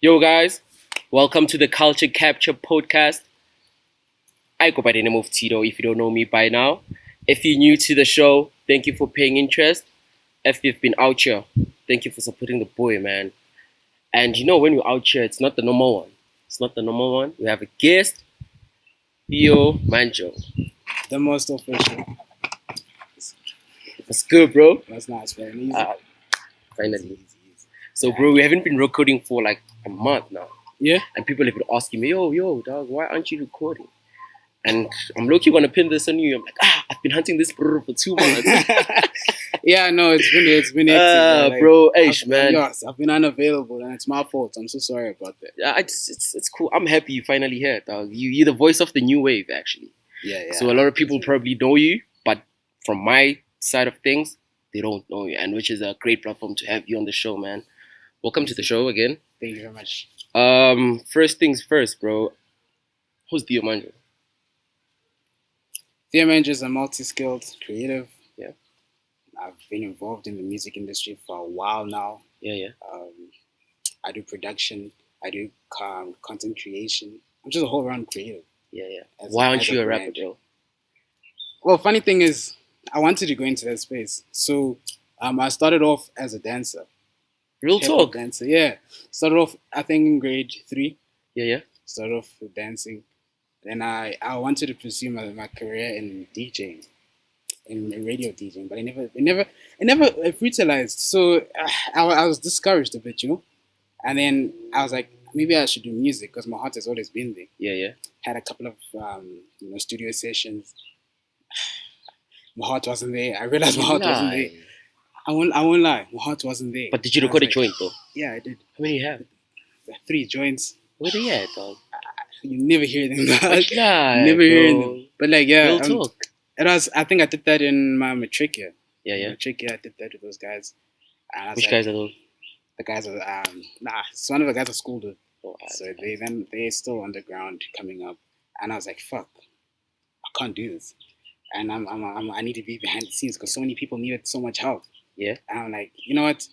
Yo guys, welcome to the Culture Capture podcast. I go by the name of Tito if you don't know me by now. If you're new to the show, thank you for paying interest. If you've been out here, thank you for supporting the boy, man. And you know when we're out here, it's not the normal one. It's not the normal one. We have a guest, Theo Manjo. The most official. What's good, bro? That's nice, very easy. Finally. Easy. So bro, we haven't been recording for like a month now. Yeah? And people have been asking me, yo, dog, why aren't you recording? And I'm low-key gonna pin this on you. I'm like, I've been hunting this bro for 2 months. Yeah, no, it's been hectic. Like, bro, man. Yes, I've been unavailable and it's my fault. I'm so sorry about that. Yeah, it's cool. I'm happy you finally here, dog. You're the voice of the new wave, actually. Yeah. So a lot of people probably know you, but from my side of things, they don't know you, and which is a great platform to have you on the show, man. Welcome to the show again. Thank you very much. First things first, bro. Who's Theo Manjo? Theo Manjo is a multi-skilled creative. Yeah. I've been involved in the music industry for a while now. Yeah. I do production. I do content creation. I'm just a whole-round creative. Yeah. Why aren't you a rapper, bro? Well, funny thing is, I wanted to go into that space. So I started off as a dancer. Real talk. Dancer, yeah. Started off, I think, in grade 3. Yeah. Started off with dancing. Then I wanted to pursue my career in DJing, in radio DJing, but it never brutalized. So I was discouraged a bit, And then I was like, maybe I should do music because my heart has always been there. Yeah. Had a couple of studio sessions. My heart wasn't there. I realized my heart wasn't there. I won't lie. My heart wasn't there. But did you record a joint though? Yeah, I did. How many you have? 3 joints. Where they at, dog? You never hear them. Never hear them. But like, yeah. Real talk. I think I did that in my matric year. Yeah. Matric year, I did that with those guys. And Which guys are those? The guys are it's one of the guys at school, dude. Oh, so they're still underground coming up. And I was like, fuck, I can't do this. And I need to be behind the scenes because so many people needed so much help. Yeah. And I'm like, you know what?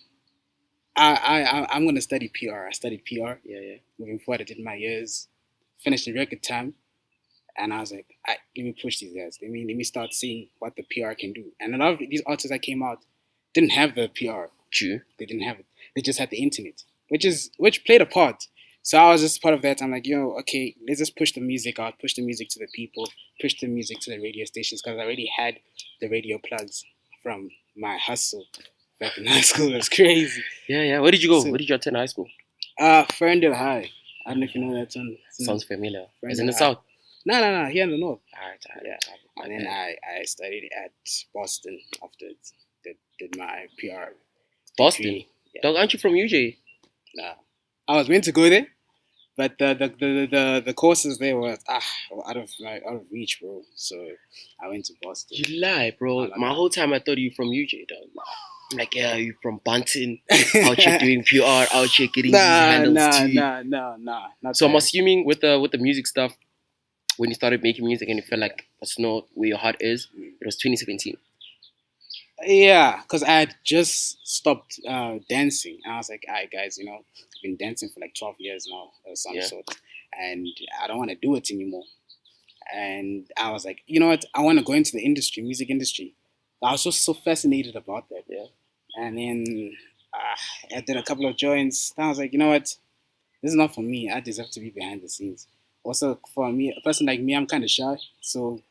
I'm gonna study PR. I studied PR. Yeah. Moving forward, I did my years, finished in record time, and I was like, let me push these guys. Let me start seeing what the PR can do. And a lot of these artists that came out didn't have the PR. True. They didn't have it. They just had the internet, which played a part. So I was just part of that. I'm like, okay, let's just push the music out, push the music to the people, push the music to the radio stations because I already had the radio plugs from my hustle back in high school. It was crazy. Yeah. Where did you go? Where did you attend high school? Ferndale High. I don't know if you know that one. Sounds familiar. Is it in the High. south? No, here in the north. Alright. Yeah. And then I studied at Boston after did my PR. Boston? Degree. Yeah. Dog, aren't you from UJ? Nah. I was meant to go there, but the courses there were out of reach, bro. So I went to Boston. You lie, bro. My whole time I thought you were from UJ, dog. I'm like, yeah, you from Bunton, out here doing PR, out here getting these handles too. Nah. So I'm assuming with the music stuff, when you started making music and you felt like that's not where your heart is, it was 2017. Yeah, because I had just stopped dancing. And I was like, all right, guys, I've been dancing for like 12 years now of some sort. And I don't want to do it anymore. And I was like, you know what? I want to go into the industry, music industry. I was just so fascinated about that. Yeah. And then I did a couple of joints. Then I was like, you know what? This is not for me. I deserve to be behind the scenes. Also, for me, a person like me, I'm kind of shy. So...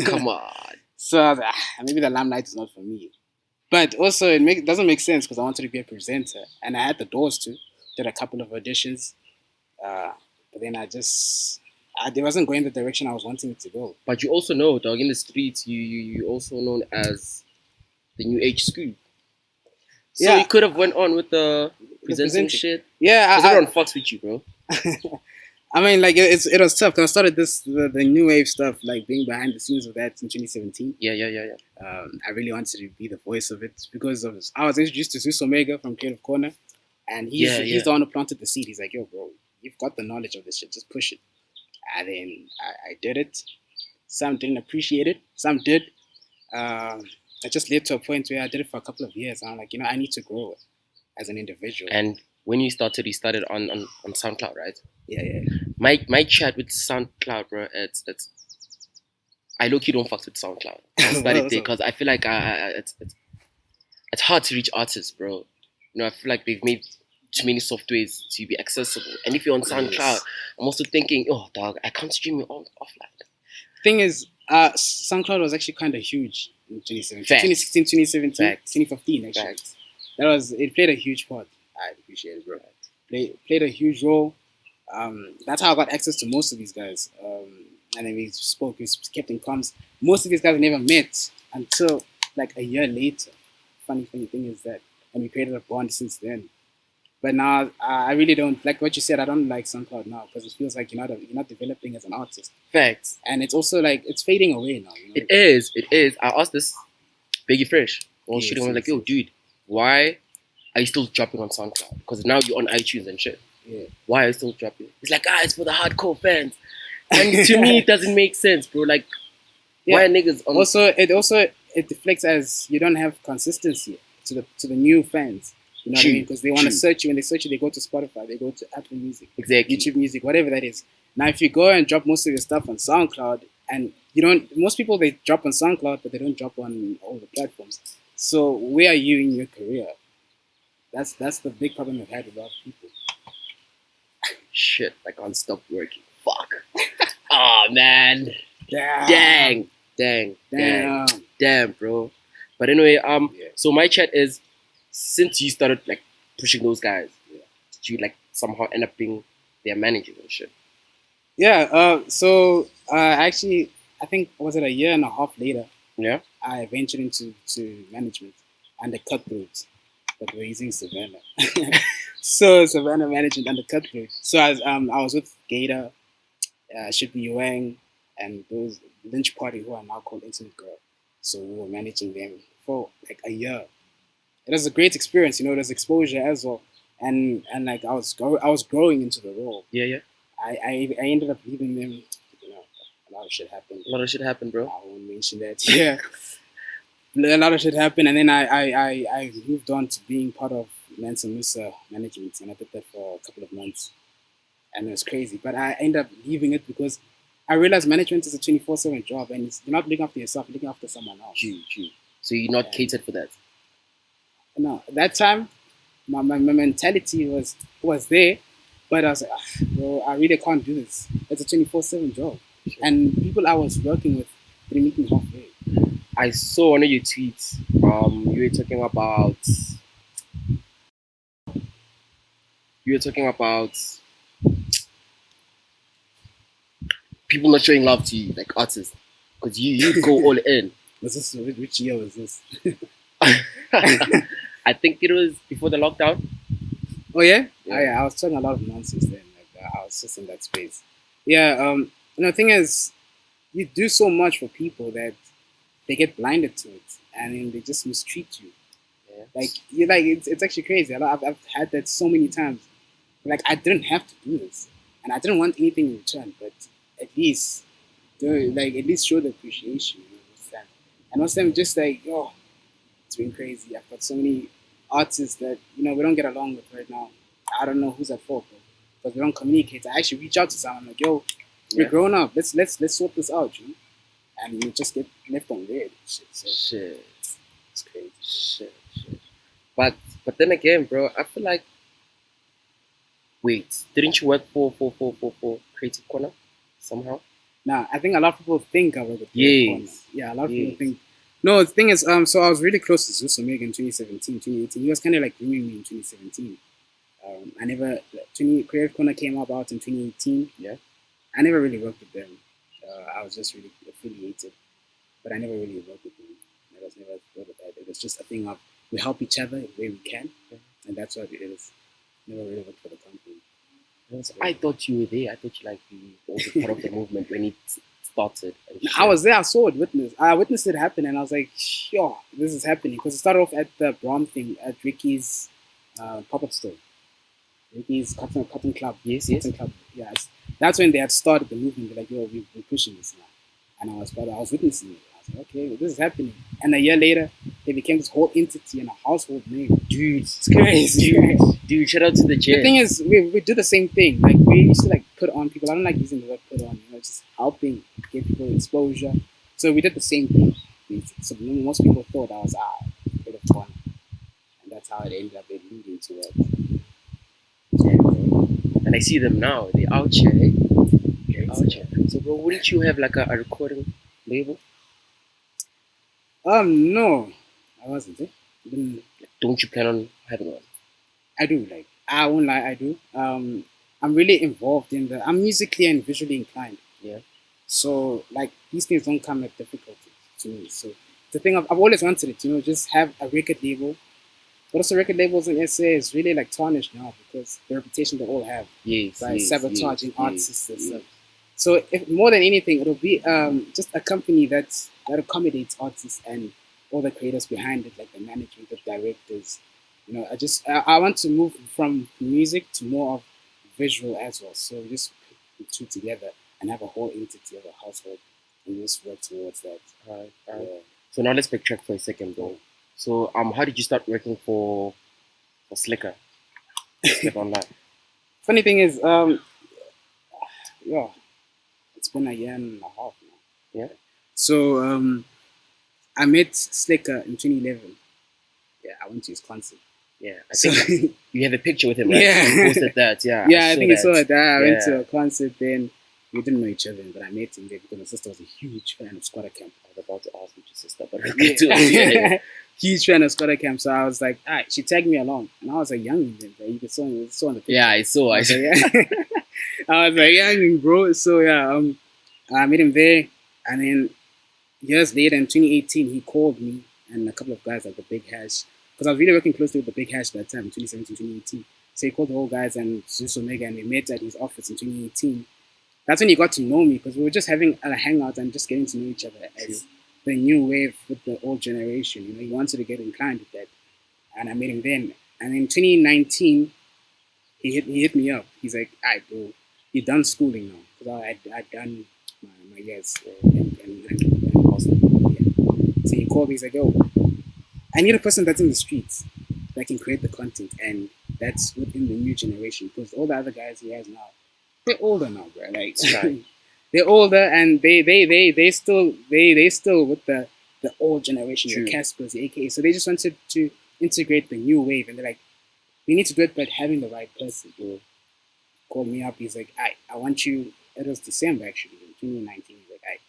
Come on. So I was like, maybe the limelight is not for me. But also, it doesn't make sense because I wanted to be a presenter. And I had the doors too. Did a couple of auditions. But then it wasn't going the direction I was wanting it to go. But you also know, dog, in the streets, you also known as the new age school. So you could have went on with the presenting shit. Yeah. Because everyone fucks with you, bro. I mean, like, it was tough because I started the new wave stuff, like being behind the scenes of that in 2017. Yeah. I really wanted to be the voice of it because I was introduced to Zeus Omega from Kreative Korner, and he's the one who planted the seed. He's like, yo, bro, you've got the knowledge of this shit, just push it. And then I did it. Some didn't appreciate it, some did. It just led to a point where I did it for a couple of years, and I'm like, I need to grow as an individual. And when you started on SoundCloud, right? Yeah. My chat with SoundCloud, bro, it's I low-key don't fuck with SoundCloud. I started there because I feel like it's hard to reach artists, bro. You know, I feel like they've made too many softwares to be accessible. And if you're on SoundCloud, Yes. I'm also thinking, oh, dog, I can't stream it offline. Thing is, SoundCloud was actually kind of huge in 2017. Facts. 2016, 2017, Facts. 2015, actually. Facts. It played a huge part. I appreciate it, bro. Played a huge role. That's how I got access to most of these guys. And then we kept in comms. Most of these guys I never met until like a year later. Funny thing is that, and we created a bond since then. But now I really don't like what you said. I don't like SoundCloud now because it feels like you're not developing as an artist. Facts. And it's also like it's fading away now. You know? It is. I asked this Biggie Fresh. Well, shooting. I was like, yo, dude, why are you still dropping on SoundCloud? Because now you're on iTunes and shit. Yeah. Why are you still dropping? It's like, it's for the hardcore fans. And to me, it doesn't make sense, bro. Like, why are niggas on? It deflects as you don't have consistency to the new fans. You know what I mean? Because they want to search you. When they search you, they go to Spotify, they go to Apple Music, exactly, YouTube Music, whatever that is. Now, if you go and drop most of your stuff on SoundCloud, and you don't, most people they drop on SoundCloud, but they don't drop on all the platforms. So where are you in your career? That's the big problem I've had with a lot of people. Shit, I can't stop working. Fuck. Oh man. Damn, bro. But anyway, so my chat is, since you started like pushing those guys, did you like somehow end up being their manager and shit? Yeah. So actually, I think was it a year and a half later? Yeah. I ventured into management under Cutthroat, but we're using Savannah. So Savannah management under Cutthroat. So I was with Gator, Shippy Wang, and those Lynch Party who are now called Internet Girl. So we were managing them for like a year. It was a great experience, you know. There's exposure as well, and like I was growing into the role. Yeah. I ended up leaving them. You know, a lot of shit happened. Bro. I won't mention that. Yeah, a lot of shit happened, and then I moved on to being part of Mansa Musa management, and I did that for a couple of months, and it was crazy. But I ended up leaving it because I realized management is a 24/7 job, and you're not looking after yourself, you're looking after someone else. True. So you're not catered for that. No, at that time, my mentality was there, but I was like, bro, I really can't do this. It's a 24/7 job, and people I was working with didn't meet me halfway. I saw one of your tweets. You were talking about people not showing love to you, like artists, because you go all in. Which year was this? I think it was before the lockdown. Oh yeah? I was talking a lot of nonsense then. Like I was just in that space. Yeah. The thing is, you do so much for people that they get blinded to it, and then they just mistreat you. Yeah. It's actually crazy. I've had that so many times. Like I didn't have to do this, and I didn't want anything in return, but at least show the appreciation. You understand? And most of them just like, yo, it's been crazy. I've got so many artists that we don't get along with right now. I don't know who's at fault, bro, because we don't communicate. I actually reach out to someone like, yo, we're grown up. Let's sort this out, you know? And we just get left on red. Shit. It's crazy. Shit. But then again, bro, I feel like, wait, didn't you work for Kreative Korner somehow? Nah, I think a lot of people think I work at Kreative Korner. Yeah, a lot of people think. No, the thing is, so I was really close to Zeus Omega in 2017, 2018. He was kind of like grooming me in 2017. Kreative Korner came about in 2018. Yeah. I never really worked with them. I was just really affiliated, but I never really worked with them. I was never thought of that. It was just a thing of we help each other the way we can, and that's what it is. Never really worked for the company. I thought you were there. I thought you were part of the movement when it started. I was there. I saw it. I witnessed it happen, and I was like, sure, this is happening. Because it started off at the Brom thing at Ricky's pop-up store. Ricky's Cotton Club. Yes. Cotton Club. Yes. That's when they had started the movement. They're like, yo, we're pushing this now. And I was witnessing it. I was like, okay, this is happening. And a year later, they became this whole entity and a household name. Dude, It's crazy. dude, shout out to the The gym. thing is, we do the same thing. Like we used to like put on people. I don't like using the word put on. Just helping get people exposure. So we did the same thing. So most people thought I was Creative Korner, and that's how it ended up leading to it. Yeah, bro. And I see them now. They out here. Eh? They're out here. So, bro, wouldn't you have like a recording label? No, I wasn't. Don't you plan on having one? I do. Like I won't lie, I do. I'm really involved in the. I'm musically and visually inclined. Yeah. So like these things don't come with difficulty to me. So the thing I've always wanted it, just have a record label. But also record labels in SA is really like tarnished now because the reputation they all have by sabotaging artists and stuff. So if more than anything, it'll be just a company that accommodates artists and all the creators behind it, like the management, the directors. I want to move from music to more of visual as well. So just put the two together and have a whole entity of a household and just work towards that. Alright. So now let's backtrack for a second, bro. So how did you start working for Slikouronlife? Funny thing is, it's been a year and a half now. Yeah. So I met Slicker in 2011. Yeah, I went to his concert. Yeah, I think you have a picture with him, right? Yeah. You posted that, yeah. Yeah, I think you saw it. I went Yeah. to a concert then. We didn't know each other, but I met him there because my sister was a huge fan of Squatter Camp. I was about to ask you your sister, but Yeah. Huge fan of Squatter Camp. So I was like, all right, she tagged me along. And I was like, young then, bro. You could saw on the picture. Yeah, I saw. I was like, young, bro. So yeah, I met him there. And then years later in 2018, he called me and a couple of guys like the Big Hash. Because I was really working closely with the Big Hash at that time, 2017, 2018. So he called the whole guys and Zeus Omega and we met at his office in 2018. That's when he got to know me because we were just having a hangout and just getting to know each other as the new wave with the old generation. He wanted to get inclined with that. And I met him then. And in 2019, he hit me up. He's like, all right, bro, you're done schooling now. Because I'd done my years and Boston. Yeah. So he called me. He's like, yo, I need a person that's in the streets that can create the content. And that's within the new generation. Because all the other guys he has now, they're older now, bro. Like they're older and they still with the old generation, True. the Caspers, the AKA. So they just wanted to integrate the new wave, and they're like, we need to do it, but having the right person. Called me up. He's like, I want you. It was December actually, in 2019. He's like,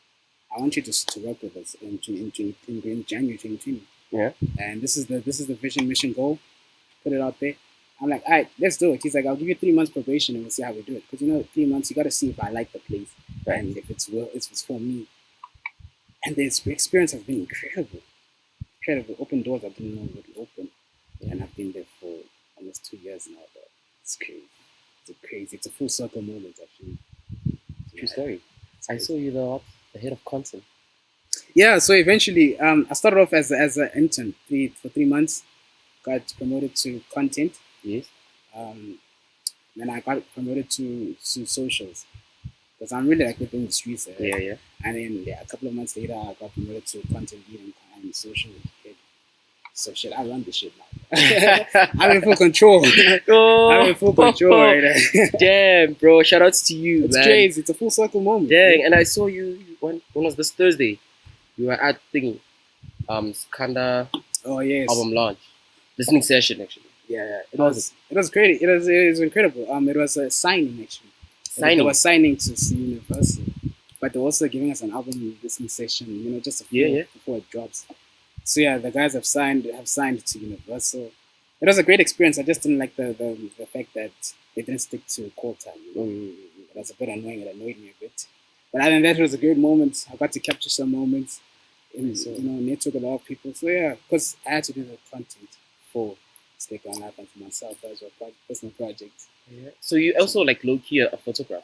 I want you to work with us in January 2020. Yeah. And this is the vision, mission, goal. Put it out there. I'm like, all right, let's do it. He's like, I'll give you 3 months probation and we'll see how we do it. Because 3 months, you got to see if I like the place and if it's for me. And the experience has been incredible. Open doors I didn't know would open. And I've been there for almost 2 years now. But it's crazy. It's a full circle moment, actually. True story. I saw you the head of content. Yeah, so eventually, I started off as an intern for 3 months. Got promoted to content. Yes. Then I got promoted to socials because I'm really like within the streets. Yeah. And then a couple of months later, I got promoted to content lead and social head. So shit, I run the shit now. I'm in full control. I'm in full control right now. Damn, bro! Shout outs to you. It's man. crazy. It's a full circle moment. Dang, and I saw you. When was this Thursday? You were at Skanda Oh yes. album launch, listening session actually. Yeah. It was great. It was incredible. It was a signing actually. Signing. They were signing to Universal, but they're also giving us an album listening session. Just before it drops. So yeah, the guys have signed to Universal. It was a great experience. I just didn't like the fact that they didn't stick to call time. It was a bit annoying. It annoyed me a bit. But other than that, it was a great moment. I got to capture some moments. And network with a lot of people. So yeah, because I had to do the content for Slikouronlife and for myself as well, personal projects. Yeah. So you also like low-key a photographer?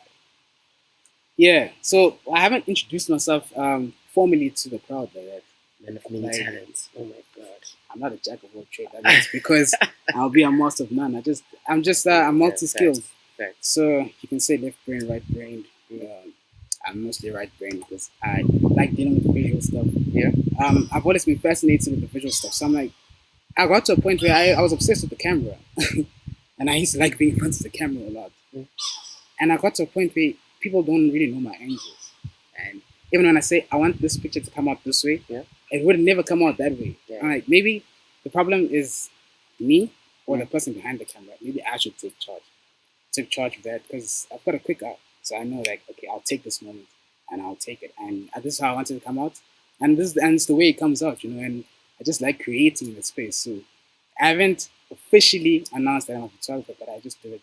Yeah. So I haven't introduced myself formally to the crowd like that. Man of many talents. Oh my god. I'm not a jack of all trades. That's because I'll be a master of none. I'm multi-skilled. Fact. So you can say left brain, right brain. I'm mostly right brain because I like dealing with visual stuff. Yeah. I've always been fascinated with the visual stuff. So I'm like, I got to a point where I was obsessed with the camera, and I used to like being in front of the camera a lot. And I got to a point where people don't really know my angles, and even when I say I want this picture to come out this way, it would never come out that way. Yeah. I'm like, maybe the problem is me or the person behind the camera. Maybe I should take charge of that because I've got a quick eye, so I know like, okay, I'll take this moment and I'll take it, and this is how I want it to come out, and it's the way it comes out, and I just like creating the space. So I haven't officially announced that I'm a photographer, but I just do it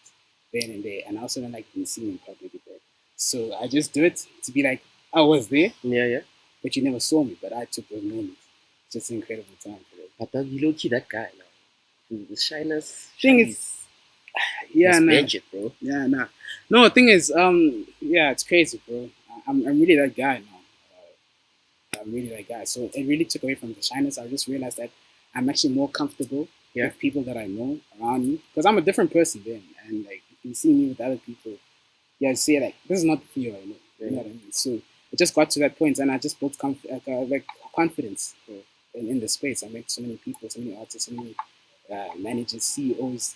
then and there, and I also don't like being seen in public with that. So I just do it to be like, I was there, but you never saw me, but I took those moments. It's just an incredible time for it. But then you low key that guy now. The shyness. Thing is, yeah, nah. It, bro. Yeah, nah. No, the thing is, yeah, it's crazy, bro. I'm really that guy now. I'm really that guy. So it really took away from the shyness. I just realized that I'm actually more comfortable with people that I know around me because I'm a different person then. And like, if you see me with other people, you say like, this is not the fear I know. You know what I mean? So it just got to that point, and I just built confidence in the space. I met so many people, so many artists, so many managers, CEOs.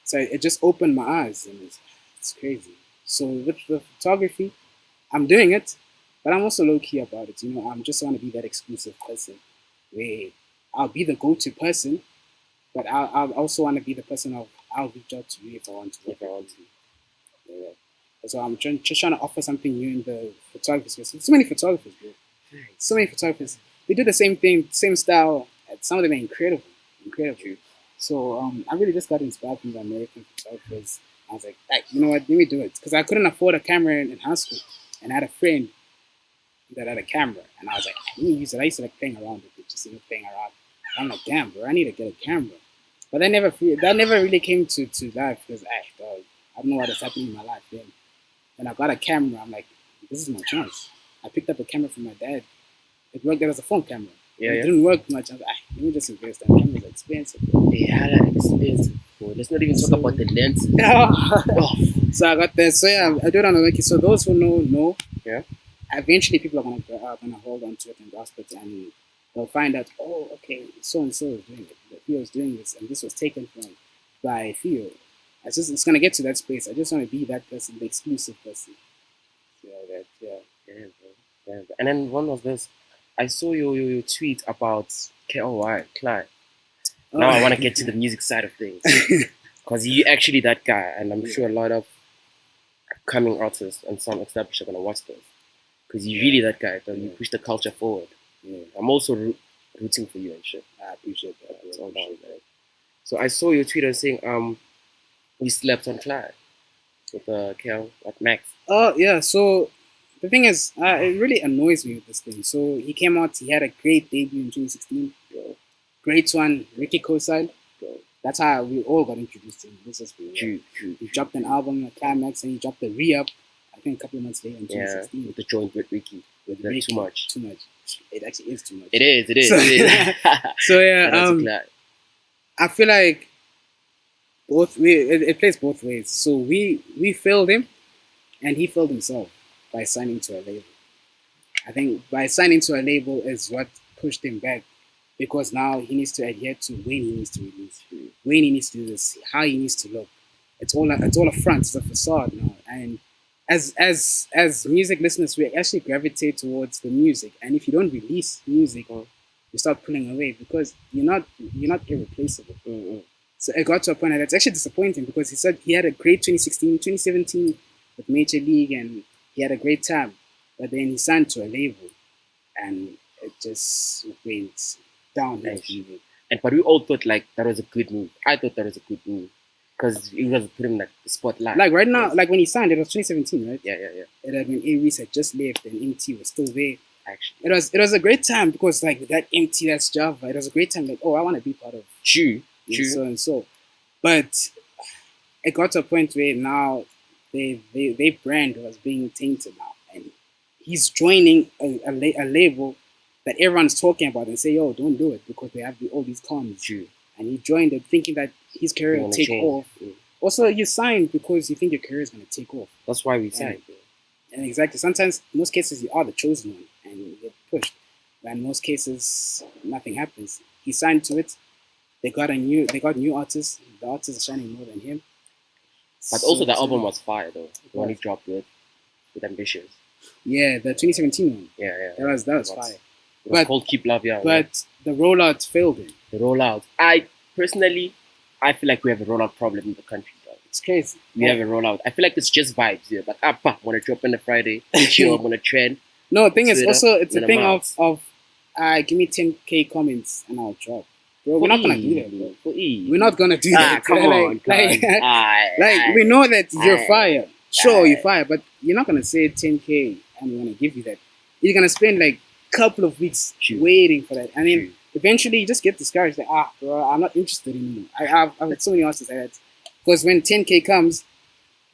So it just opened my eyes, and it's crazy. So with the photography, I'm doing it, but I'm also low key about it. I'm just want to be that exclusive person where I'll be the go-to person, but I'll also want to be the person I'll reach out to you if I want to. Yeah. So I'm just trying to offer something new in the photography space. So many photographers, bro. So many photographers. They do the same thing, same style. Some of them are incredible. So I really just got inspired from the American photographers. I was like, you know what, let me do it. Because I couldn't afford a camera in high school. And I had a friend that had a camera. And I was like, let me use it. I used to like playing around with it, just playing around. I'm like, damn, bro, I need to get a camera. But that never really came to life because, dog, I don't know what is happening in my life then. When I got a camera, I'm like, this is my chance. I picked up a camera from my dad. It worked as a phone camera. It didn't work much. I was like, let me just invest. That camera's expensive. Yeah, expensive. Let's not even talk about the lenses. So I got that. So yeah, I do it on the wiki. So those who know. Yeah. Eventually, people are gonna hold on to it and grasp it, and they'll find out. Oh, okay, so and so is doing it. The Theo is doing this, and this was taken from by Theo. It's gonna get to that space. I just want to be that person, the exclusive person. Yeah, bro. And then one of this, I saw your tweet about KOY, Clyde. Now I want to get to the music side of things. Because you're actually that guy, and I'm sure a lot of upcoming artists and some established are going to watch this. Because you're really that guy, though. You push the culture forward. I'm also rooting for you and shit. I appreciate that. It's all down, man. So I saw your Twitter saying, we slept on Clyde with KL at Max. Oh, yeah. So the thing is, it really annoys me with this thing. So he came out, he had a great debut in 2016. Great one, Ricky co-signed. That's how we all got introduced to him. This is True. He dropped an album, Climax, and he dropped the re-up, I think a couple of months later in 2016. With the joint with Ricky. With Ricky, too much. It actually is too much. It is. So yeah, I feel like it plays both ways. So we failed him, and he failed himself by signing to a label. I think by signing to a label is what pushed him back, because now he needs to adhere to when he needs to release, when he needs to do this, how he needs to look. It's all a front, it's a facade now. And as music listeners, we actually gravitate towards the music. And if you don't release music, you start pulling away because you're not irreplaceable. So it got to a point that's actually disappointing, because he said he had a great 2016, 2017 with Major League, and he had a great time. But then he signed to a label, and it just went down. But we all thought like that was a good move. I thought that was a good move because it was put him like the spotlight. Like right now, like when he signed, it was 2017, right? Yeah. It had been A-reece had just left, and MT was still there. Actually, it was a great time, because like that MT, that's Java. It was a great time. Like, oh, I want to be part of. True. So and so, but it got to a point where now their brand was being tainted now, and he's joining a label that everyone's talking about and say, yo, don't do it, because they have all these cons. True. And he joined it thinking that his career will take off. Also, you signed because you think your career is going to take off. That's why we signed. And exactly. Sometimes, in most cases, you are the chosen one and you get pushed. But in most cases, nothing happens. He signed to it. They got new artists. The artists are shining more than him. But also the So, album was fire though. The one he was. dropped with Ambitious. Yeah, the 2017 one. Yeah. That was It fire. was called Keep Love Young. But the rollout failed him. The rollout. I personally, I feel like we have a rollout problem in the country. Bro. It's crazy. We have a rollout. I feel like it's just vibes here. But I'm gonna drop on a Friday. Chill, I'm gonna trend. No, the thing is also it's a then thing I'm of give me 10k comments and I'll drop. Bro, we're not gonna do that, bro. We're not gonna do that. Come on, like we know that you're fire. Sure, you're fire, but you're not gonna say 10k and we're gonna give you that. You're gonna spend like a couple of weeks waiting for that, and then eventually you just get discouraged. Like, bro, I'm not interested anymore. I've had so many artists like that, because when 10k comes,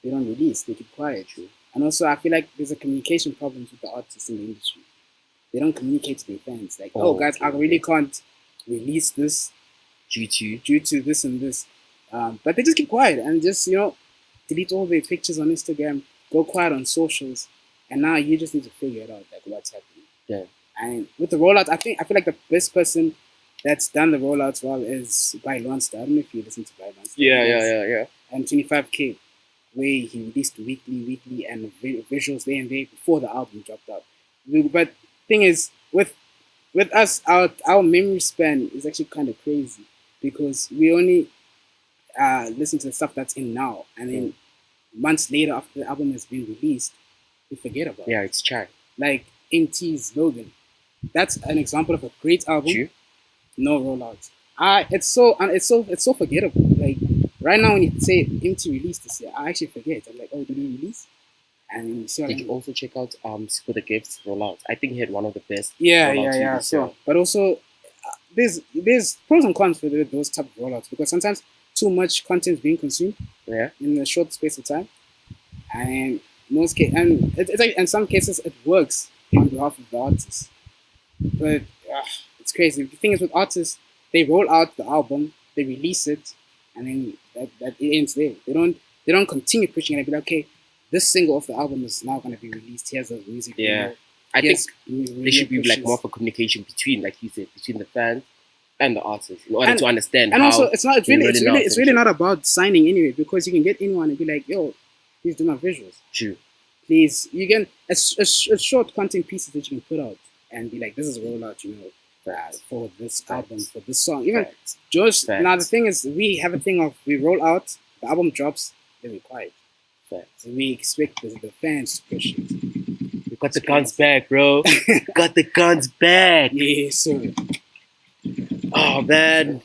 they don't release. They keep quiet. And also, I feel like there's a communication problem with the artists in the industry. They don't communicate to their fans. Like, guys, I really can't release this due to this and this. But they just keep quiet and just, delete all their pictures on Instagram, go quiet on socials, and now you just need to figure it out, like what's happening. Yeah. And with the rollout, I feel like the best person that's done the rollouts well is by Lonster. I don't know if you listen to by Lonster. Yeah. And 25k, where he released weekly and visuals there and there before the album dropped out. But thing is, with us, our memory span is actually kind of crazy, because we only listen to the stuff that's in now, and then months later after the album has been released, we forget about it. Yeah, it's chai. Like MT's Logan. That's an example of a great album. No rollouts. It's so forgettable. Like right now when you say MT released this year, I actually forget. I'm like, did he release? And you see Did you also check out For the Gifts Rollout? I think he had one of the best. Yeah. So, but also there's pros and cons for those type of rollouts, because sometimes too much content is being consumed in a short space of time, and in some cases it works on behalf of the artists, but it's crazy. The thing is, with artists, they roll out the album, they release it, and then that it ends there. They don't continue pushing it and be like, okay, this single of the album is now going to be released. Here's the music video. I think there should be like more of a communication between, like you said, between the fans and the artists, in order to understand. And also, it's really not about signing anyway, because you can get anyone and be like, yo, please do my visuals. True. Please, you can a short content pieces that you can put out and be like, this is a rollout, for this album, for this song. Even just now, the thing is, we have a thing of we roll out, the album drops, then we're quiet. So we expect the fans to push it. We got the guns back, bro. Got the guns back. Yeah, sir. Oh man,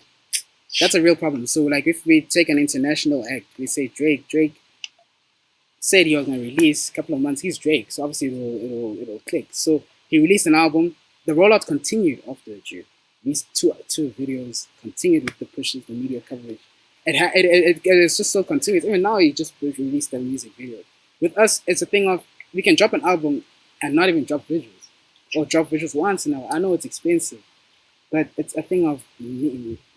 that's a real problem. So like, if we take an international act, we say Drake said he was gonna release a couple of months. He's Drake, so obviously it'll click. So he released an album. The rollout continued after the due. These two videos continued with the pushes, the media coverage. It's just so continuous. Even now, he just released a music video. With us, it's a thing of we can drop an album and not even drop visuals, or drop visuals once in a while. I know it's expensive, but it's a thing of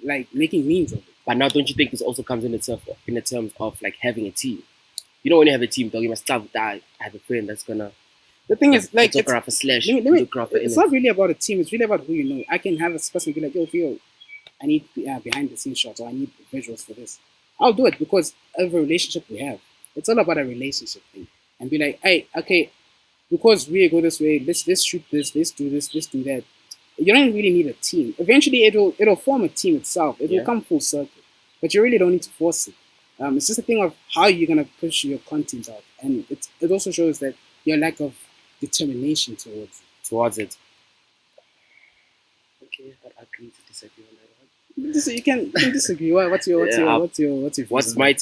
like making memes of it. But now, don't you think this also comes in the terms of like having a team? You know, when you have a team, dog, you must start with that. I have a friend that's gonna. The thing is, like, it's not really about a team. It's really about who you know. I can have a person be like, yo, I need behind the scenes shots, or I need visuals for this. I'll do it because of a relationship we have. It's all about a relationship thing. And be like, hey, okay, because we go this way, let's shoot this, let's do this, let's do that. You don't really need a team. Eventually, it'll form a team itself. It will come full circle. But you really don't need to force it. It's just a thing of how you're gonna push your content out, and it also shows that your lack of determination towards it. Okay, but I agree to disagree on that one. You can disagree. What's your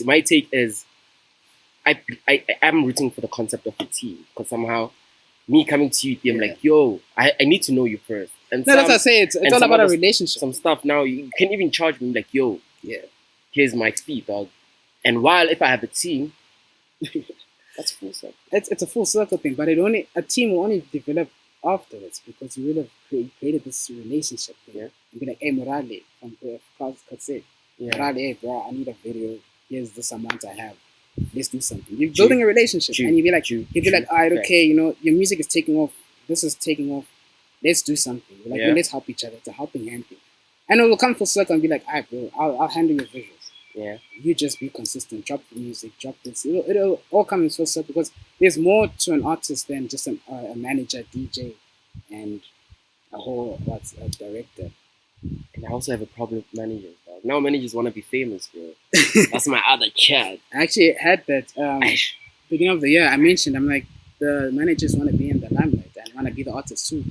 my take is, I am rooting for the concept of a team, because somehow me coming to you, I'm like, yo, I need to know you first. And that's what I say. It's all about a relationship. Some stuff now you can even charge me like, yo, here's my fee, dog. And while if I have a team, that's full circle. It's a full circle thing, but a team will only develop afterwards, because you will have created this relationship thing. And be like, hey, Morale from Morale, hey bro, I need a video. Here's this amount I have. let's do something. You're building a relationship, and you'd be like, all right, okay, you know, your music is taking off. This is taking off. Let's do something. Like, well, let's help each other. It's a helping hand thing. And it will come full circle and be like, all right, bro, I'll handle your visuals. Yeah. You just be consistent. Drop the music. Drop this. It'll all come in full circle because there's more to an artist than just a manager, DJ, and a director. And I also have a problem with managers. Dog. Now managers want to be famous, bro. That's my other chat. I actually had that beginning of the year. I mentioned, I'm like, the managers want to be in the limelight and want to be the artists too.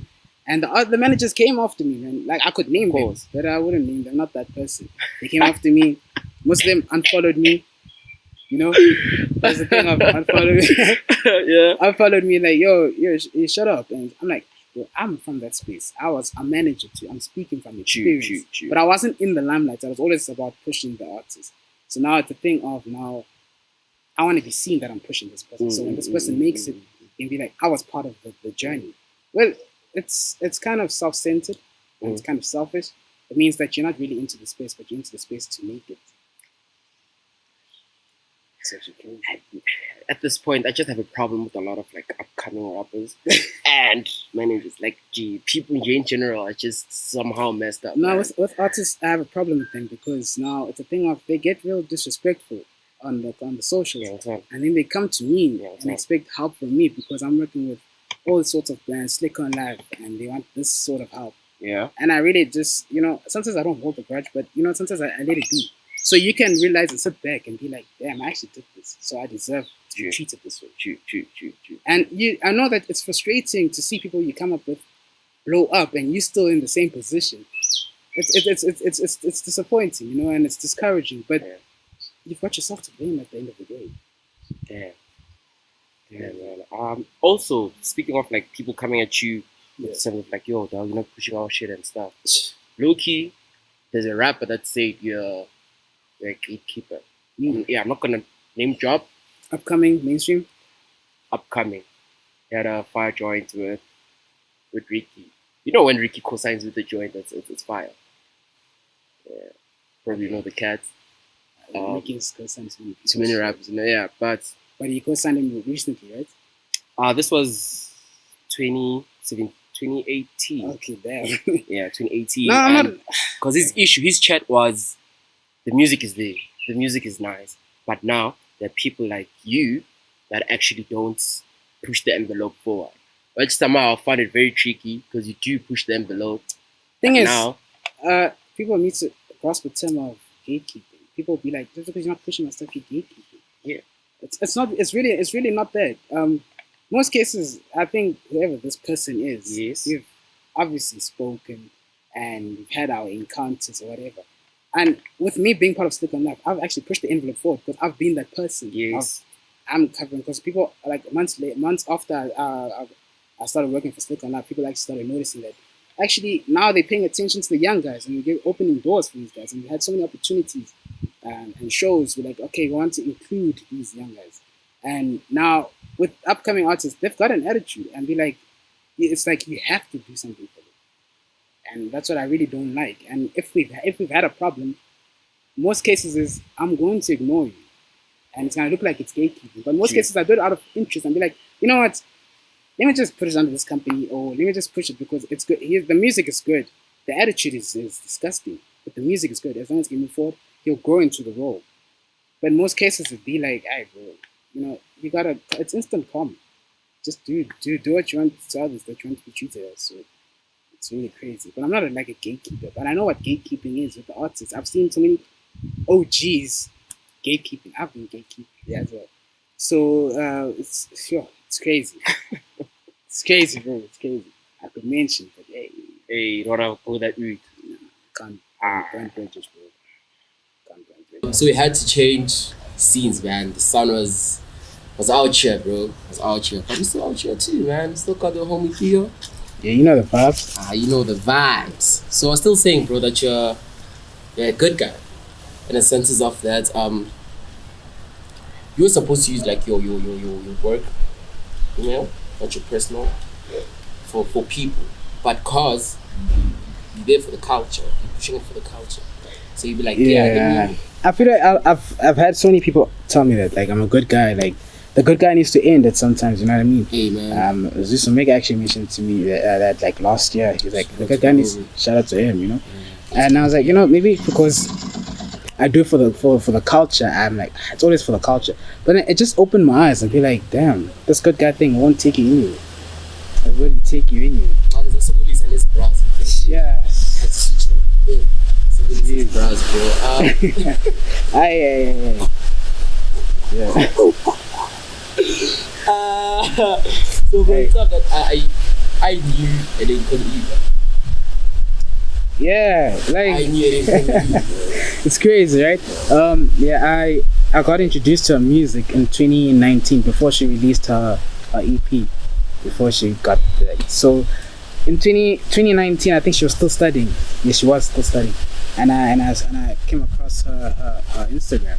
And the managers came after me, man. Like, I could name them, but I wouldn't name them. Not that person. They came after me. Most of them unfollowed me. You know, that's the thing of unfollowed me. Yeah. Unfollowed me like, yo, you shut up. And I'm like, well, I'm from that space. I was a manager too. I'm speaking from experience. True. But I wasn't in the limelight. I was always about pushing the artist. So now it's a thing of I want to be seen that I'm pushing this person. So when this person makes it, and be like, I was part of the journey. Well, it's kind of self-centered and it's kind of selfish. It means that you're not really into the space, but you're into the space to make it. At this point, I just have a problem with a lot of like upcoming rappers and managers. Like, people in general are just somehow messed up. No, with artists, I have a problem with them because now it's a thing of they get real disrespectful on the socials, and then they come to me and expect help from me because I'm working with all sorts of brands, Slikouronlife, and they want this sort of help. Yeah. And I really just, sometimes I don't hold a grudge, but sometimes I let it be. So you can realize and sit back and be like, damn, I actually did this, so I deserve to be treated this way. True. And I know that it's frustrating to see people you come up with blow up and you're still in the same position. It's disappointing, and it's discouraging. But you've got yourself to blame at the end of the day. Yeah, man. Also, speaking of like people coming at you with something like, yo, dog, you're not pushing our shit and stuff. Low key, there's a rapper that said you're a gatekeeper. I'm not gonna name drop. Upcoming, mainstream? Upcoming. He had a fire joint with Ricky. You know when Ricky co-signs with the joint, it's fire. Yeah. Probably know the cats. Ricky's co-signed too many rappers, but he co-signed him recently, right? This was 2018. Okay, damn. Yeah, 2018. No, I'm not. Because his chat was, the music is there, the music is nice, but now there are people like you that actually don't push the envelope forward. Which somehow I find it very tricky because you do push the envelope. Thing is, now, people need to grasp the term of gatekeeping. People be like, just because you're not pushing my stuff, you're gatekeeping. Yeah. It's not. It's really not that. Most cases, I think whoever this person is, we've obviously spoken and we've had our encounters or whatever. And with me being part of Slikouronlife, I've actually pushed the envelope forward because I've been that person. Yes. I'm covering because people like months after I started working for Slikouronlife, people actually started noticing that actually now they're paying attention to the young guys and we're opening doors for these guys, and we had so many opportunities and shows. We're like, okay, we want to include these young guys. And now with upcoming artists, they've got an attitude and be like, it's like you have to do something for them. And that's what I really don't like. And if we've had a problem, most cases is I'm going to ignore you. And it's going to look like it's gatekeeping. But most cases I do it out of interest and be like, you know what? Let me just put it under this company, or let me just push it because it's good. The music is good. The attitude is disgusting. But the music is good. As long as he can move forward, he'll grow into the role. But in most cases it'd be like, hey bro, you gotta, it's instant calm. Just do what you want to others that you want to be treated as. So it's really crazy. But I'm not like a gatekeeper. But I know what gatekeeping is with the artists. I've seen so many OGs gatekeeping. I've been gatekeeping as well. So it's crazy. It's crazy, bro. It's crazy. I could mention, but hey, you don't have to go that route. No, can't burn bridges, bro. Can't burn bridges. So we had to change scenes, man. The sun was out here, bro. Was out here. But we still out here too, man. We still got the homie Theo. Yeah, you know the vibes. You know the vibes. So I was still saying, bro, that you're a good guy. In the senses of that, you're supposed to use like your work, not your personal, for people. But cause you're there for the culture. You're pushing it for the culture. So you'd be like, I feel like I've had so many people tell me that like I'm a good guy. Like the good guy needs to end it sometimes. You know what I mean? Hey man. This Omega actually mentioned to me that like last year he's like the good guy needs. Shout out to him. You know. And I was like, maybe because I do it for the culture. I'm like, it's always for the culture. But then it just opened my eyes and be like, damn, this good guy thing won't take you in you. It wouldn't take you in you. There's also Willis and his bras. Yeah. His bras, bro. Yeah. So for stuff that I knew and then couldn't either. Yeah, like I knew it couldn't either. It's crazy, right? I got introduced to her music in 2019 before she released her EP. Before she got so in 2019 I think she was still studying. Yeah, she was still studying. And I came across her Instagram.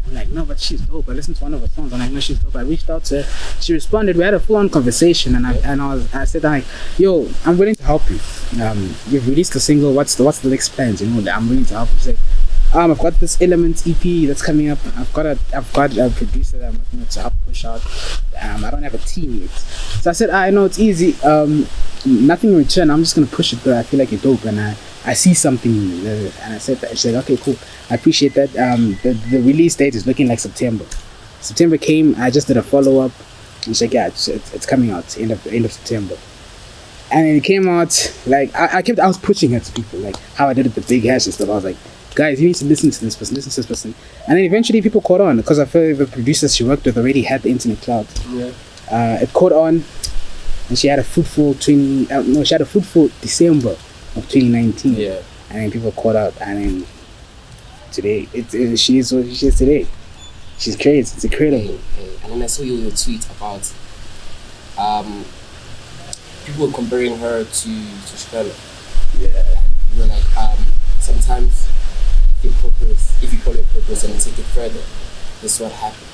I'm like, no, but she's dope. I listened to one of her songs and I know she's dope. I reached out to her. She responded. We had a full-on conversation, and I said like, yo, I'm willing to help you. You've released a single. What's the next plans? I'm willing to help you. She's like, I've got this Element EP that's coming up. I've got a producer that I'm working with to help push out. I don't have a team yet. So I said, I know it's easy. Nothing in return. I'm just gonna push it, but I feel like you're dope, and I see something in you. And I said that. She said, okay, cool. I appreciate that. The release date is looking like September. September came. I just did a follow up. And she's like, yeah, it's coming out end of September. And then it came out like I was pushing it to people, like how I did it, the big hash and stuff. I was like, guys, you need to listen to this person. And then eventually people caught on because I feel like the producers she worked with already had the internet cloud. Yeah. It caught on, and she had a fruitful December of 2019. Yeah. And then people caught out, and then today she is what she is today. She's crazy. It's incredible. Hey. And then I saw your tweet about people were comparing her to Shkreli. Yeah. And you were like, sometimes if you follow your purpose and take it further, this is what happens.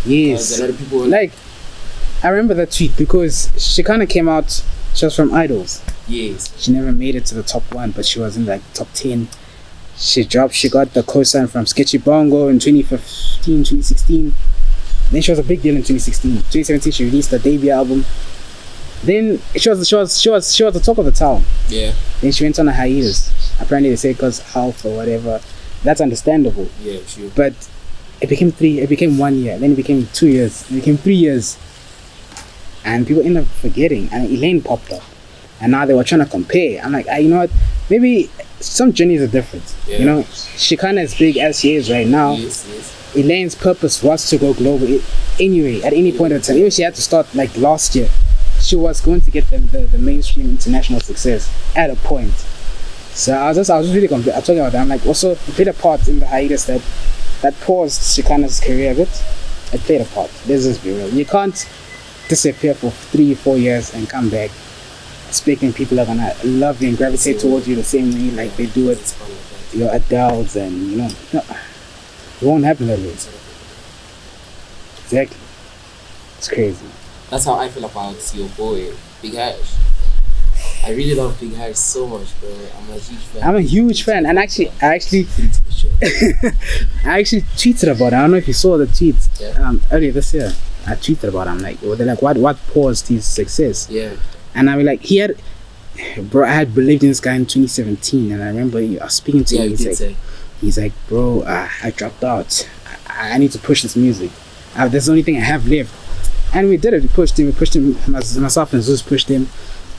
Yes. A lot of people like, I remember that tweet because she kind of came out. She was from Idols. Yes. She never made it to the top 1, but she was in like top 10. She got the co-sign from Sketchy Bongo in 2015, 2016. Then she was a big deal in 2016. 2017 she released her debut album. Then she was the talk of the town. Yeah. Then she went on a hiatus. Apparently they say because health or whatever. That's understandable. Yeah, sure. But it became 1 year, then it became 2 years, it became 3 years. And people end up forgetting. And Elaine popped up. And now they were trying to compare. I'm like, you know what? Maybe some journeys are different. Yeah. She kind of as big as she is right now. Yes. Elaine's purpose was to go global. Anyway, at any point in time, even she had to start like last year, she was going to get the mainstream international success at a point. So I was really talking about that. I'm like, also it played a part in the hiatus that paused Shikana's career a bit. It played a part. Let's just be real. You can't disappear for 3-4 years and come back speaking. People are gonna love you and gravitate towards you the same way like they do it your adults, and no, it won't happen that way. Exactly. It's crazy. That's how I feel about your boy Big Hash. I really love Big Hash so much, bro. I'm a huge fan. And actually I actually tweeted about it. I don't know if you saw the tweet. Earlier this year. I tweeted about him, like, they're like, what paused his success? Yeah. And I was like, I had believed in this guy in 2017, and I remember I was speaking to him. He's like, bro, I dropped out. I need to push this music. That's the only thing I have left. And we did it. We pushed him. Myself and Zeus pushed him.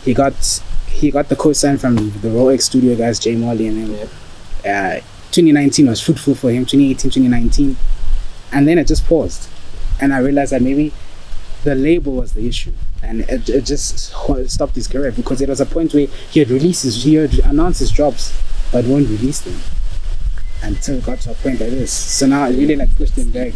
He got the co-sign from the Rollout studio guys, Jay Molly, and then 2019 was fruitful for him. 2018, 2019, and then it just paused. And I realized that maybe the label was the issue, and it just stopped his career, because there was a point where he had announced his drops, but won't release them until it got to a point like this. So now it really like pushed him back.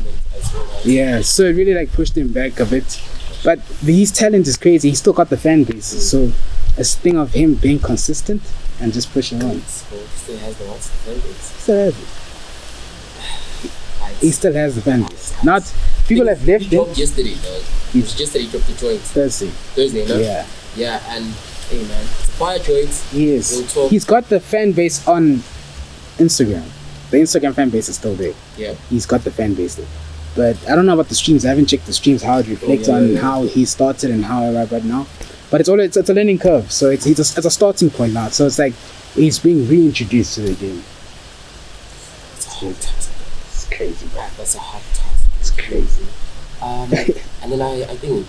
Yeah, so it really like pushed him back a bit. But his talent is crazy. He still got the fan base. So it's a thing of him being consistent and just pushing on. Still has the fan base. Still has it. He still has the fan base. Not people have left him. Yesterday, though. He dropped the joint. Thursday, no? Yeah. Yeah, and Hey man, it's a fire joint. Yes. Real talk. He's got the fan base on Instagram. The Instagram fan base is still there. Yeah. He's got the fan base there. But I don't know about the streams. I haven't checked the streams, how it reflects on how he started and how I right now. But it's a learning curve. So it's a starting point now. So it's like he's being reintroduced to the game. It's a hard task. It's crazy, man. That's a hard task. It's crazy. And then I think,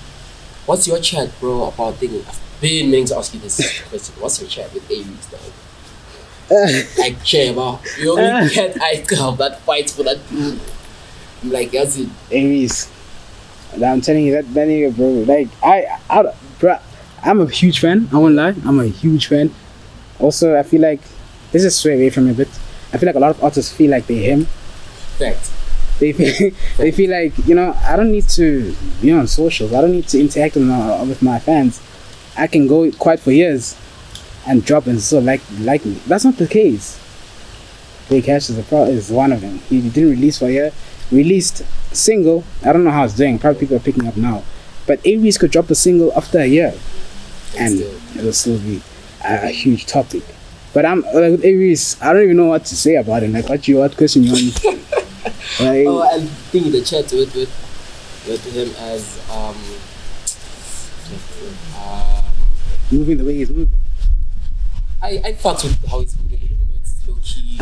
what's your chat, bro, about thinking? I've been meaning to ask you this question. What's your chat with A-reece, though? I care about. You only cat I have that fight for that blue. I'm like, that's it. A-reece. I'm telling you that nigga, bro. Like bro, I'm a huge fan. I won't lie. I'm a huge fan. Also, I feel like this is sway away from me a bit. I feel like a lot of artists feel like they're him. Fact. They feel like, you know, I don't need to be on socials. I don't need to interact with my fans. I can go quiet for years and drop and still like me. That's not the case. Big Cash is one of them. He didn't release for a year. Released single. I don't know how it's doing. Probably people are picking up now. But A-reece could drop a single after a year, and it'll still be a huge topic. But I'm like with A-reece, I don't even know what to say about him. Like, what question you want? Like, I think the chat with him as moving the way he's moving. I fucked with how he's moving, even though it's low key.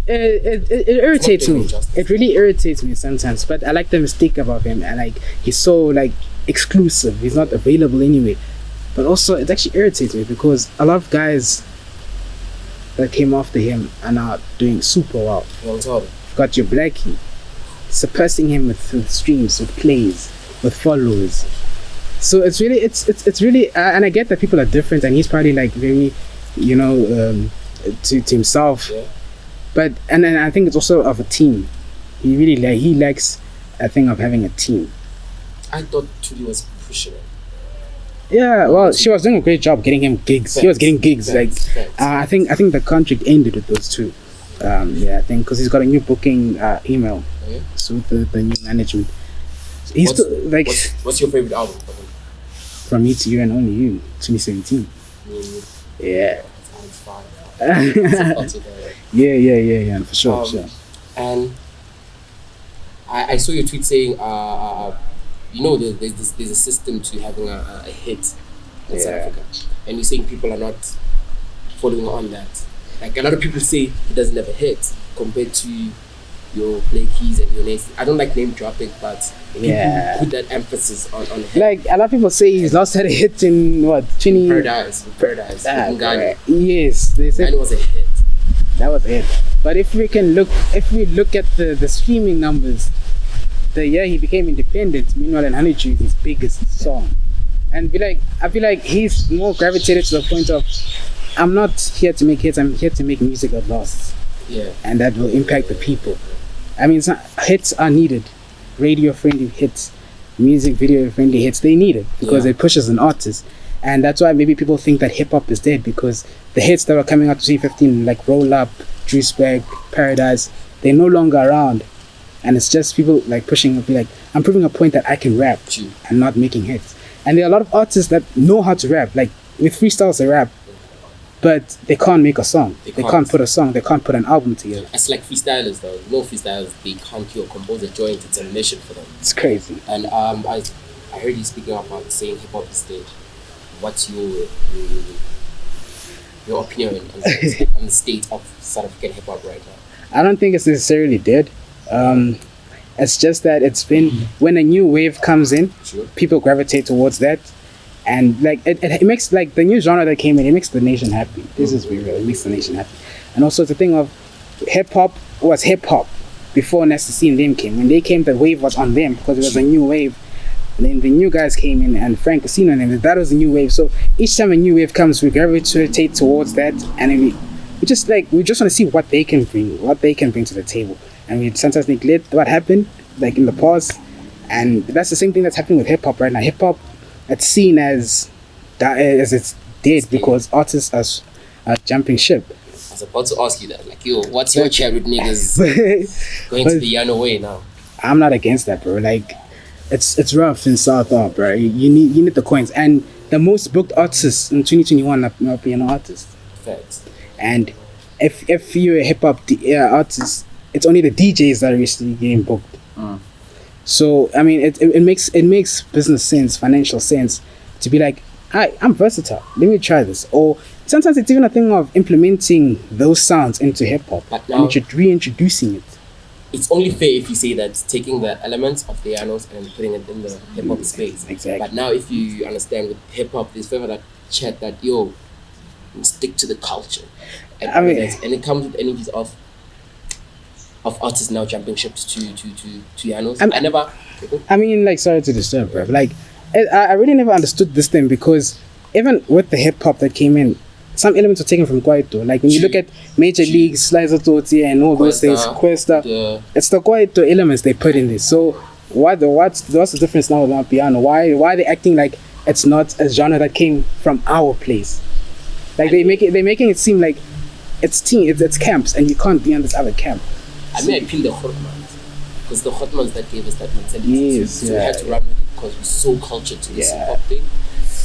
It irritates me. It really irritates me sometimes. But I like the mistake about him. And like he's so like exclusive. He's not available anyway. But also it actually irritates me because a lot of guys that came after him are now doing super well. You've got your Blackie suppressing him with streams, with plays, with followers. So it's really and I get that people are different and he's probably like very, you know, to himself. Yeah. But and I think it's also of a team. He likes a thing of having a team. I thought Tuli was pushing it. Yeah, well, she was doing a great job getting him gigs. He was getting gigs. I think the contract ended with those two. Yeah, I think because he's got a new booking email. Yeah. So with the new management. He's still like. What's your favorite album? From Me to You and Only You, 2017. Yeah. Yeah, for sure. And I saw your tweet saying, you know, there's a system to having a hit in South Africa, and you're saying people are not following on that. Like a lot of people say he doesn't have a hit compared to your Play Keys and your names. I don't like name dropping, but people put that emphasis on hit. Like a lot of people say he's last had a hit in what 20 Paradise. Yes, they said it was a hit. That was it. But if we look at the streaming numbers, the year he became independent, Meanwhile and Honey Tree is his biggest song. And I feel like he's more gravitated to the point of, I'm not here to make hits, I'm here to make music that lasts. Yeah. And that will impact the people. I mean, hits are needed. Radio friendly hits, music video friendly hits, they need it because it pushes an artist. And that's why maybe people think that hip hop is dead, because the hits that were coming out to 2015, like Rollout, Juice Bag, Paradise, they're no longer around. And it's just people like pushing up, be like, I'm proving a point that I can rap and not making hits. And there are a lot of artists that know how to rap, like with freestyles they rap, but they can't make a song. They can't put a song, they can't put an album together. It's like freestylers though. No freestylers, they can't kill, compose a joint, it's a mission for them. It's crazy. And I heard you speaking about saying hip hop is dead. What's your opinion on the state of South African hip hop right now? I don't think it's necessarily dead. It's just that it's been when a new wave comes in, people gravitate towards that, and like it makes like the new genre that came in, it makes the nation happy. This is real. It makes the nation happy, and also it's a thing of hip hop was hip hop before Nasty C and them came. When they came, the wave was on them because it was a new wave. And then the new guys came in, and Frank Casino and them, that was a new wave. So each time a new wave comes, we gravitate towards that, and we just want to see what they can bring to the table. And we sometimes neglect what happened, like in the past. And that's the same thing that's happening with hip hop right now. Hip hop, it's seen as it's dead because artists are jumping ship. I was about to ask you that, like, yo, what's your chat with niggas going to the other way now? I'm not against that, bro. Like, it's rough in South, bro. You need the coins, and the most booked artists in 2021 are piano artists. Facts. And if you're a hip hop artist, it's only the DJs that are recently getting booked. So I mean, it makes business sense, financial sense, to be like, I'm versatile. Let me try this. Or sometimes it's even a thing of implementing those sounds into hip hop and reintroducing it. It's only fair if you say that taking the elements of the pianos and putting it in the hip hop space. Exactly. But now, if you understand with hip hop, there's forever that chat that stick to the culture, and and it comes with energies of artists now jumping ships to pianos. I mean, like, sorry to disturb, bro. Like, I really never understood this thing, because even with the hip hop that came in, some elements were taken from Kwaito. Like when you look at Major League, Slicer Toti, and all those things, Questa, it's the Kwaito elements they put in this. So what's the difference now with piano? Why are they acting like it's not a genre that came from our place? Like they're making it seem like it's camps, and you can't be on this other camp. I mean, I feel the Hotmans, because the Hotmans that gave us that mentality. So we had to run with it because we're so cultured to this hip hop thing,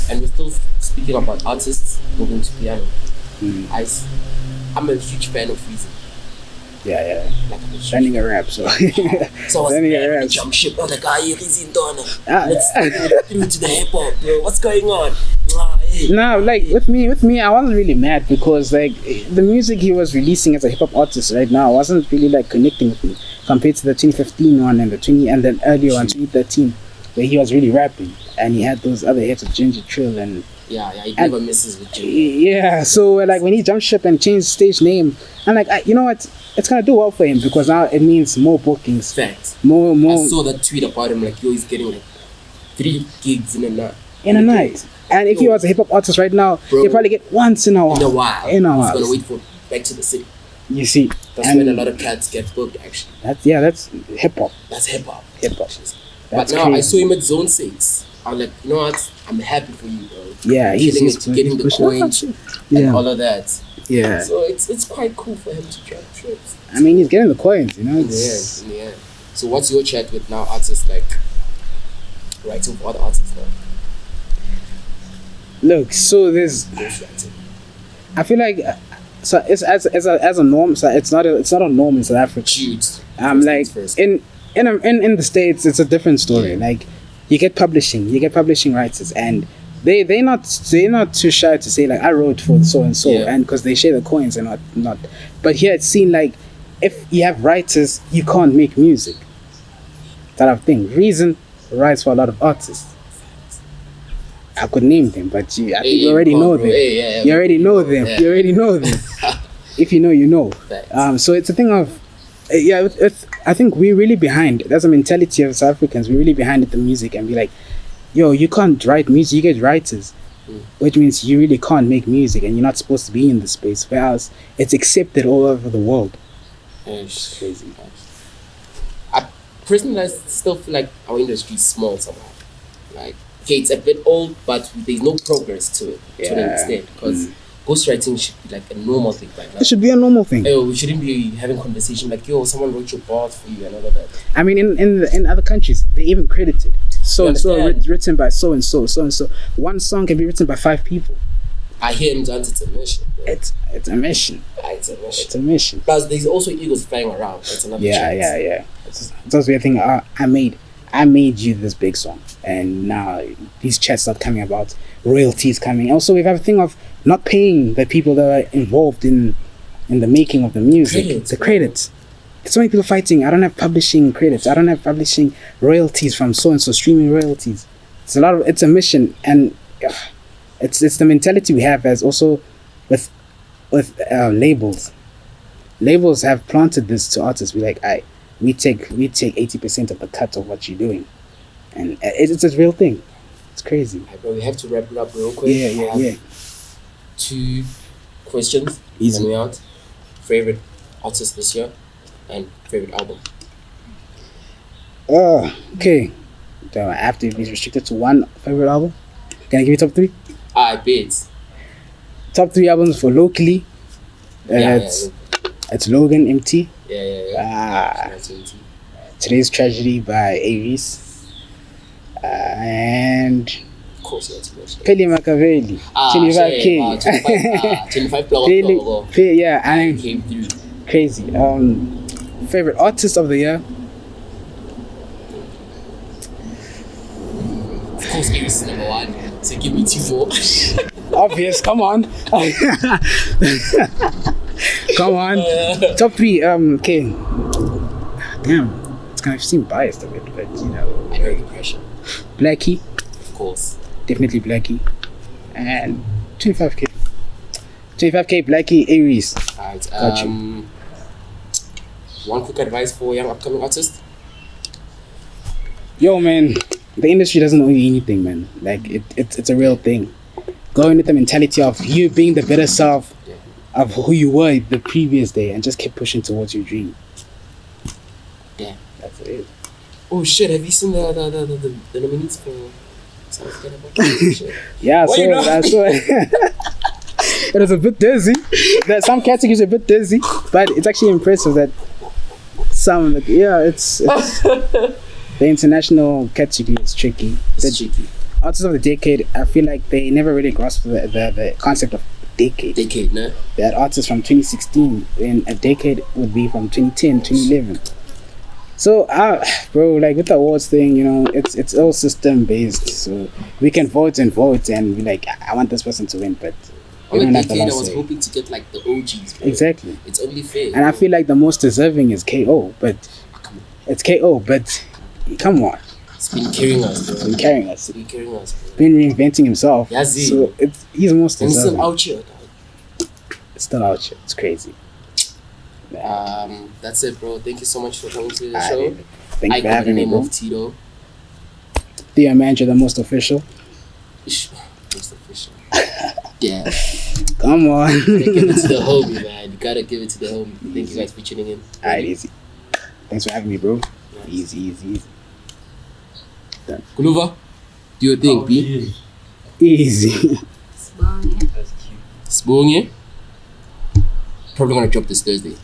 and we're still speaking about artists moving to piano. I'm a huge fan of Reason. Yeah. Like learning a rap, so learning a rap. Jump ship. Oh, the guy Reason Donna. Let's through to the hip hop, bro. What's going on? No, like with me, I wasn't really mad, because like the music he was releasing as a hip hop artist right now wasn't really like connecting with me compared to the 2015 one and then earlier one, 2013, where he was really rapping and he had those other hits of Ginger Trill and he never misses with Ginger. Yeah, so like when he jumped ship and changed stage name, I'm like, you know what? It's gonna do well for him, because now it means more bookings. Facts. More. I saw that tweet about him, like, he's getting like 3 gigs in a night. And if he was a hip hop artist right now, he'll probably get once in a while. He's gonna wait for Back to the City. You see, that's when a lot of cats get booked. Actually, that's hip hop. That's hip hop. But now I saw him at Zone 6. I'm like, you know what? I'm happy for you, bro. Yeah, he's getting the coins and all of that. Yeah. So it's quite cool for him to jump trips. I mean, he's getting the coins, you know. In the end. So what's your chat with now artists, like writing for other artists now? Look, so there's. I feel like, so it's as a norm. So it's not a norm in South Africa. Like in the States, it's a different story. Like you get publishing writers, and they're not too shy to say like, I wrote for so and so, and because they share the coins and not. But here it's seen like, if you have writers, you can't make music. That of thing. Reason writes for a lot of artists. I could name them, but I think you already know them. You already know them. You already know them. If you know, you know. So it's a thing of, I think we're really behind. There's a mentality of South Africans. We're really behind at the music, and be like, yo, you can't write music. You get writers, which means you really can't make music, and you're not supposed to be in the space. Whereas it's accepted all over the world. It's crazy. I personally still feel like our industry is small somehow. Like, okay, it's a bit old, but there's no progress to it to an extent, because ghostwriting should be like a normal thing right now. It should be a normal thing. We shouldn't be having conversation like, yo, someone wrote your bars for you and all of that. I mean, in other countries, they even credited so and so, written by so and so, so and so. One song can be written by 5 people. I hear him dance. It's a mission. Bro. It's a mission. It's a mission. Plus, there's also egos flying around. That's another chance. Yeah. It's also a thing. I made you this big song, and now these chats start coming about, royalties coming. Also, we have a thing of not paying the people that are involved in the making of the music, the credits. There's so many people fighting. I don't have publishing credits. I don't have publishing royalties from so and so, streaming royalties. It's a mission, and it's the mentality we have as also with labels. Labels have planted this to artists. We're like, we take 80% of the cut of what you're doing, and it's a real thing. It's crazy. Bro, we have to wrap it up real quick. Yeah. 2 questions. Easy. And we out. Favorite artist this year and favorite album. Okay. Do I have to be restricted to one favorite album? Can I give you top 3? I bet. Top 3 albums for locally. It's Logan MT. MT. Today's Tragedy by A-reece. And course, yeah, too much. Pele Machiavelli, 25K. 25 block. Yeah, and Came through. crazy. Favorite artist of the year? Of course, A-reece is number one. So give me 2 more. Obvious, come on. Come on. Top 3, okay. Damn, it's gonna seem biased a bit, but you know. I know the pressure. Blackie, Of course. definitely Blackie. And 25K. 25K, Blackie, A-reece. Alright, Got you. one quick advice for young upcoming artists. Yo, man, the industry doesn't owe you anything, man. Like, it's a real thing. Go in with the mentality of you being the better self of who you were the previous day and just keep pushing towards your dream. Damn. That's it. Oh shit, have you seen the nominees for South African? Yeah, Why you not? I saw it. It was a bit dizzy. Some categories are a bit dizzy, but it's actually impressive that some, it's the international category is tricky. It's tricky. Artists of the decade, I feel like they never really grasped the concept of decade. Decade, no? They had artists from 2016, and a decade would be from 2010, 2011. So, bro, like with the awards thing, you know, it's all system based. So we can vote and be like, I want this person to win, but we On don't a have the decade, I last was say. hoping to get like the OGs, bro. Exactly. It's only fair. And I feel like the most deserving is KO, but it's KO, but come on, It's been carrying us, bro. he's been carrying us, It's been carrying us, bro. been reinventing himself. Yeah, Z. So he's most And it's deserving. still out here, dog. It's still out here. It's crazy. That's it, bro. Thank you so much for coming to the Alright, show. thank you for I got the having me, name bro. of Tito. Theo Manager, the most official. Ish, most official. Yeah. Come on. Give it to the homie, man. You gotta give it to the homie. Thank you guys for tuning in. Alright, easy. Thanks for having me, bro. Easy. Done. Kuluva, do your thing, B. Easy. Sibonge. Probably gonna drop this Thursday.